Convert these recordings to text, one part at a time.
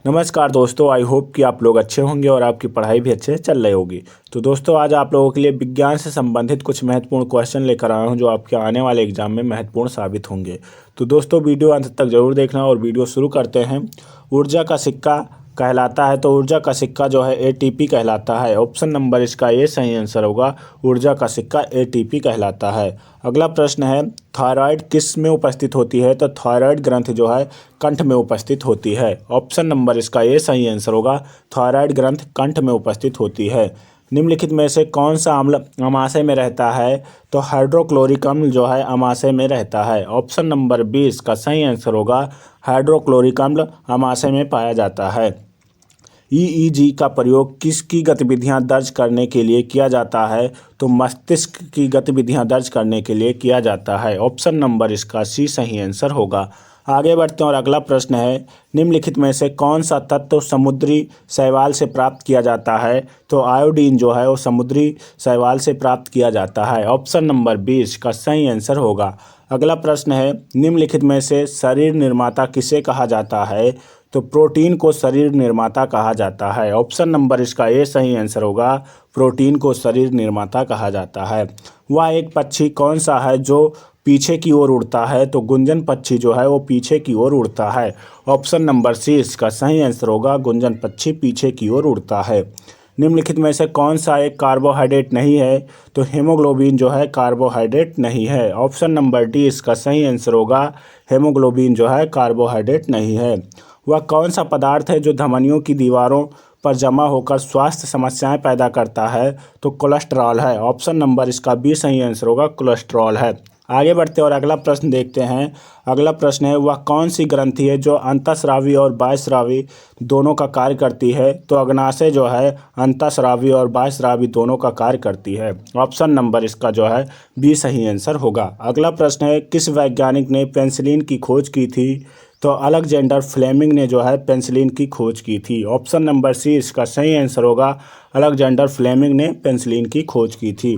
नमस्कार दोस्तों, I hope कि आप लोग अच्छे होंगे और आपकी पढ़ाई भी अच्छे से चल रही होगी। तो दोस्तों, आज आप लोगों के लिए विज्ञान से संबंधित कुछ महत्वपूर्ण क्वेश्चन लेकर आया हूं जो आपके आने वाले एग्जाम में महत्वपूर्ण साबित होंगे। तो दोस्तों, वीडियो अंत तक जरूर देखना और वीडियो शुरू करते हैं। ऊर्जा का सिक्का कहलाता है, तो ऊर्जा का सिक्का जो है एटीपी कहलाता है। ऑप्शन नंबर इसका ए सही आंसर होगा। ऊर्जा का सिक्का एटीपी कहलाता है। अगला प्रश्न है, थायराइड किस में उपस्थित होती है? तो थायराइड ग्रंथ जो है कंठ में उपस्थित होती है। ऑप्शन नंबर इसका ए सही आंसर होगा। थायराइड ग्रंथ कंठ में उपस्थित होती है। निम्नलिखित में से कौन सा अम्ल अमाशय में रहता है? तो हाइड्रोक्लोरिक अम्ल जो है अमाशय में रहता है। ऑप्शन नंबर 20 का सही आंसर होगा। हाइड्रोक्लोरिक अम्ल अमाशय में पाया जाता है। ईईजी का प्रयोग किसकी गतिविधियां दर्ज करने के लिए किया जाता है? तो मस्तिष्क की गतिविधियां दर्ज करने के लिए किया जाता है। ऑप्शन नंबर इसका सी सही आंसर होगा। आगे बढ़ते हैं और अगला प्रश्न है, निम्नलिखित में से कौन सा तत्व समुद्री शैवाल से प्राप्त किया जाता है? तो आयोडीन जो है वो समुद्री शैवाल से प्राप्त किया जाता है। ऑप्शन नंबर 20 का सही आंसर होगा। अगला प्रश्न है, निम्नलिखित में से शरीर निर्माता किसे कहा जाता है? तो प्रोटीन को शरीर निर्माता कहा जाता है। ऑप्शन नंबर इसका ए सही आंसर होगा। प्रोटीन को शरीर निर्माता कहा जाता है। वह एक पक्षी कौन सा है जो पीछे की ओर उड़ता है? तो गुंजन पक्षी जो है वो पीछे की ओर उड़ता है। ऑप्शन नंबर सी इसका सही आंसर होगा। गुंजन पक्षी पीछे की ओर उड़ता है। निम्नलिखित में से कौन सा एक कार्बोहाइड्रेट नहीं है? तो हेमोग्लोबिन जो है कार्बोहाइड्रेट नहीं है। ऑप्शन नंबर डी इसका सही आंसर होगा। हेमोग्लोबिन जो है कार्बोहाइड्रेट नहीं है। वह कौन सा पदार्थ है जो धमनियों की दीवारों पर जमा होकर स्वास्थ्य समस्याएं पैदा करता है? तो कोलेस्ट्रॉल है। ऑप्शन नंबर इसका बी सही आंसर होगा। कोलेस्ट्रॉल है। आगे बढ़ते और अगला प्रश्न देखते हैं। अगला प्रश्न है, वह कौन सी ग्रंथि है जो अंतःस्रावी और बाह्यस्रावी दोनों का कार्य करती है? तो अग्नाशय जो है अंतःस्रावी और बाह्यस्रावी दोनों का कार्य करती है। ऑप्शन नंबर इसका जो है बी सही आंसर होगा। अगला प्रश्न है, किस वैज्ञानिक ने पेनिसिलिन की खोज की थी? तो अलेक्जेंडर फ्लेमिंग ने जो है पेनिसिलिन की खोज की थी। ऑप्शन नंबर सी इसका सही आंसर होगा। अलेक्जेंडर फ्लेमिंग ने पेनिसिलिन की खोज की थी।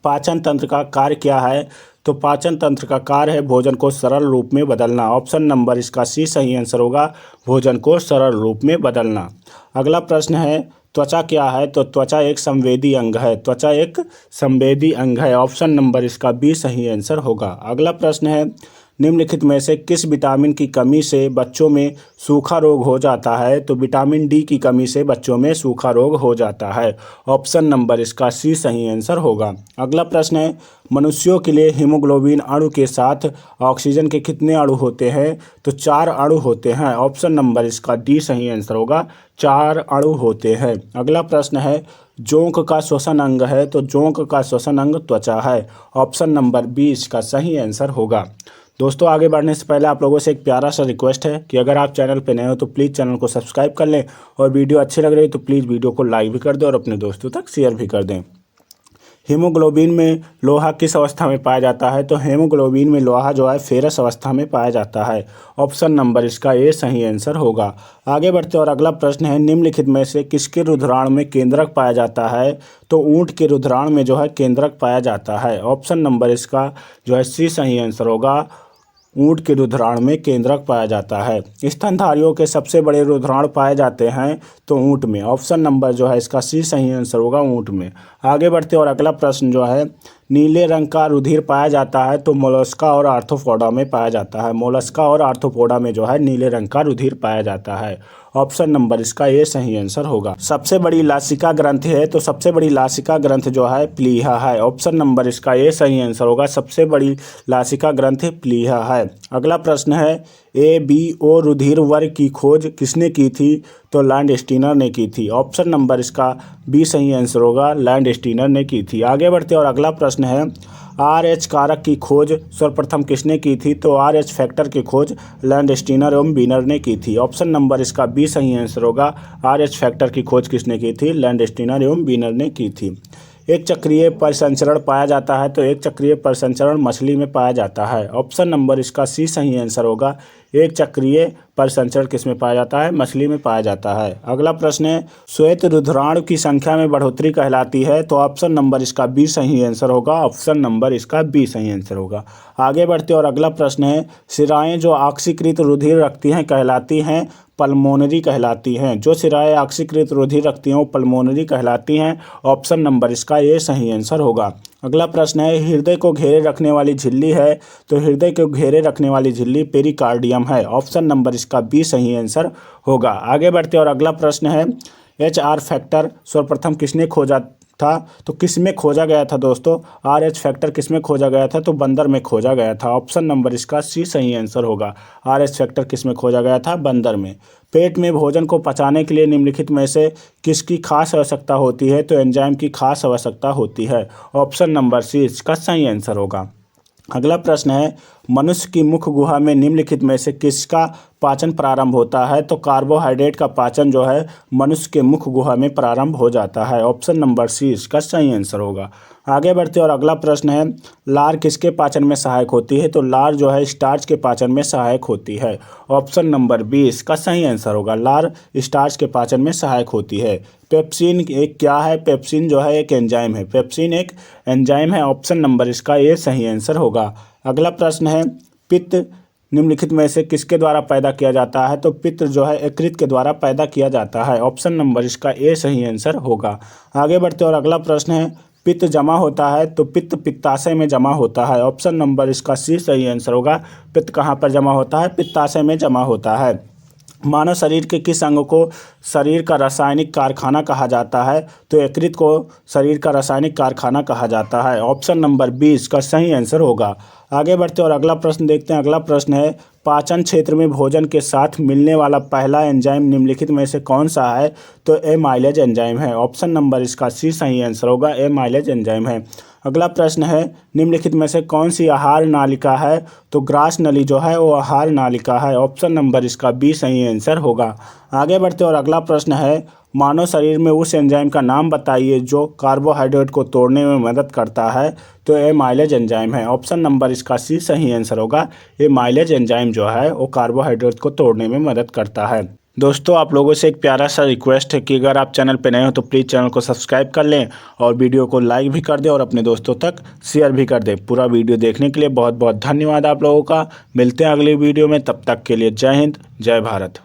पाचन तंत्र का कार्य क्या है? तो पाचन तंत्र का कार्य है भोजन को सरल रूप में बदलना। ऑप्शन नंबर इसका सी सही आंसर होगा। भोजन को सरल रूप में बदलना। अगला प्रश्न है, त्वचा क्या है? तो त्वचा एक संवेदी अंग है। त्वचा एक संवेदी अंग है। ऑप्शन नंबर इसका बी सही आंसर होगा। अगला प्रश्न है, निम्नलिखित में से किस विटामिन की कमी से बच्चों में सूखा रोग हो जाता है? तो विटामिन डी की कमी से बच्चों में सूखा रोग हो जाता है। ऑप्शन नंबर इसका सी सही आंसर होगा। अगला प्रश्न है, मनुष्यों के लिए हीमोग्लोबिन अणु के साथ ऑक्सीजन के कितने अणु होते हैं? तो 4 अणु होते हैं। ऑप्शन नंबर इसका डी सही आंसर होगा। 4 अणु होते हैं। अगला प्रश्न है, जोंक का श्वसन अंग है। तो जोंक का श्वसन अंग त्वचा है। ऑप्शन नंबर 20 का सही आंसर होगा। दोस्तों, आगे बढ़ने से पहले आप लोगों से एक प्यारा सा रिक्वेस्ट है कि अगर आप चैनल पर नए हो तो प्लीज़ चैनल को सब्सक्राइब कर लें और वीडियो अच्छी लग रही है तो प्लीज़ वीडियो को लाइक भी कर दें और अपने दोस्तों तक शेयर भी कर दें। हीमोग्लोबिन में लोहा किस अवस्था में पाया जाता है? तो हेमोग्लोबिन में लोहा जो है फेरस अवस्था में पाया जाता है। ऑप्शन नंबर इसका ए सही आंसर होगा। आगे बढ़ते और अगला प्रश्न है, निम्नलिखित में से किसके रुधिराण में केंद्रक पाया जाता है? तो ऊंट के रुधिराण में जो है केंद्रक पाया जाता है। ऑप्शन नंबर इसका जो है सी सही आंसर होगा। ऊंट के रुधिराण में केंद्रक पाया जाता है। स्तनधारियों के सबसे बड़े रुधिराण पाए जाते हैं तो ऊंट में। ऑप्शन नंबर जो है इसका सी सही आंसर होगा। ऊंट में। आगे बढ़ते और अगला प्रश्न जो है, नीले रंग का रुधिर पाया जाता है तो मोलस्का और आर्थ्रोपोडा में पाया जाता है। मोलस्का और आर्थ्रोपोडा में जो है नीले रंग का रुधिर पाया जाता है। ऑप्शन नंबर इसका ए सही आंसर होगा। सबसे बड़ी लासिका ग्रंथि है तो सबसे बड़ी लासिका ग्रंथ जो है प्लीहा है। ऑप्शन नंबर इसका ए सही आंसर होगा। सबसे बड़ी लासिका ग्रंथि प्लीहा है। अगला प्रश्न है, ABO रुधिर वर्ग की खोज किसने की थी? तो लैंडस्टीनर ने की थी। ऑप्शन नंबर इसका बी सही आंसर होगा। लैंडस्टीनर ने की थी। आगे बढ़ते और अगला प्रश्न है, RH कारक की खोज सर्वप्रथम किसने की थी? तो RH फैक्टर की खोज लैंडस्टीनर एवं वीनर ने की थी। ऑप्शन नंबर इसका बी सही आंसर होगा। RH फैक्टर की खोज किसने की थी? लैंडस्टीनर एवं वीनर ने की थी। एक चक्रीय परिसंचरण पाया जाता है तो एक चक्रीय परिसंचरण मछली में पाया जाता है। ऑप्शन नंबर इसका सी सही आंसर होगा। एक चक्रीय परिसंचरण किसमें पाया जाता है? मछली में पाया जाता है। अगला प्रश्न है, श्वेत रुधिराणु की संख्या में बढ़ोतरी कहलाती है? तो ऑप्शन नंबर इसका बी सही आंसर होगा। ऑप्शन नंबर इसका बी सही आंसर होगा। आगे बढ़ते और अगला प्रश्न है, शिराएं जो ऑक्सीकृत रुधिर रखती हैं कहलाती हैं? पल्मोनरी कहलाती हैं। जो शिराएं ऑक्सीकृत रुधिर रखती हैं वो पल्मोनरी कहलाती हैं। ऑप्शन नंबर इसका ये सही आंसर होगा। अगला प्रश्न है, हृदय को घेरे रखने वाली झिल्ली है? तो हृदय को घेरे रखने वाली झिल्ली पेरिकार्डियम है। ऑप्शन नंबर इसका बी सही आंसर होगा। आगे बढ़ते और अगला प्रश्न है, HR फैक्टर सर्वप्रथम किसने खोजा था? तो किसमें खोजा गया था दोस्तों? RH फैक्टर किसमें खोजा गया था? तो बंदर में खोजा गया था। ऑप्शन नंबर इसका सी सही आंसर होगा। RH फैक्टर किसमें खोजा गया था? बंदर में। पेट में भोजन को पचाने के लिए निम्नलिखित में से किसकी खास आवश्यकता होती है? तो एंजाइम की खास आवश्यकता होती है। ऑप्शन नंबर सी इसका सही आंसर होगा। अगला प्रश्न है, मनुष्य की मुख गुहा में निम्नलिखित में से किसका पाचन प्रारंभ होता है? तो कार्बोहाइड्रेट का पाचन जो है मनुष्य के मुख गुहा में प्रारंभ हो जाता है। ऑप्शन नंबर सी इसका सही आंसर होगा। आगे बढ़ते और अगला प्रश्न है, लार किसके पाचन में सहायक होती है? तो लार जो है स्टार्च के पाचन में सहायक होती है। ऑप्शन नंबर बी इसका सही आंसर होगा। लार स्टार्च के पाचन में सहायक होती है। पेप्सिन एक क्या है? पेप्सिन जो है एक एंजाइम है। पेप्सिन एक एंजाइम है। ऑप्शन नंबर इसका ये सही आंसर होगा। अगला प्रश्न है, पित्त निम्नलिखित में से किसके द्वारा पैदा किया जाता है? तो पित्त जो है यकृत के द्वारा पैदा किया जाता है। ऑप्शन नंबर इसका ए सही आंसर होगा। आगे बढ़ते और अगला प्रश्न है, पित्त जमा होता है? तो पित्त पित्ताशय में जमा होता है। ऑप्शन नंबर इसका सी सही आंसर होगा। पित्त कहाँ पर जमा होता है? पित्ताशय में जमा होता है। मानव शरीर के किस अंग को शरीर का रासायनिक कारखाना कहा जाता है? तो यकृत को शरीर का रासायनिक कारखाना कहा जाता है। ऑप्शन नंबर बी इसका सही आंसर होगा। आगे बढ़ते और अगला प्रश्न देखते हैं। अगला प्रश्न है, पाचन क्षेत्र में भोजन के साथ मिलने वाला पहला एंजाइम निम्नलिखित में से कौन सा है? तो एमाइलेज एंजाइम है। ऑप्शन नंबर इसका सी सही आंसर होगा। एमाइलेज एंजाइम है। अगला प्रश्न है, निम्नलिखित में से कौन सी आहार नालिका है? तो ग्रास नली जो है वो आहार नालिका है। ऑप्शन नंबर इसका बी सही आंसर होगा। आगे बढ़ते और अगला प्रश्न है, मानव शरीर में उस एंजाइम का नाम बताइए जो कार्बोहाइड्रेट को तोड़ने में मदद करता है? तो एमाइलेज एंजाइम है। ऑप्शन नंबर इसका सी सही आंसर होगा। एमाइलेज एंजाइम जो है वो कार्बोहाइड्रेट को तोड़ने में मदद करता है। दोस्तों, आप लोगों से एक प्यारा सा रिक्वेस्ट है कि अगर आप चैनल पर नए हो तो प्लीज़ चैनल को सब्सक्राइब कर लें और वीडियो को लाइक भी कर दें और अपने दोस्तों तक शेयर भी कर दें। पूरा वीडियो देखने के लिए बहुत बहुत धन्यवाद आप लोगों का। मिलते हैं अगले वीडियो में, तब तक के लिए जय हिंद, जय भारत।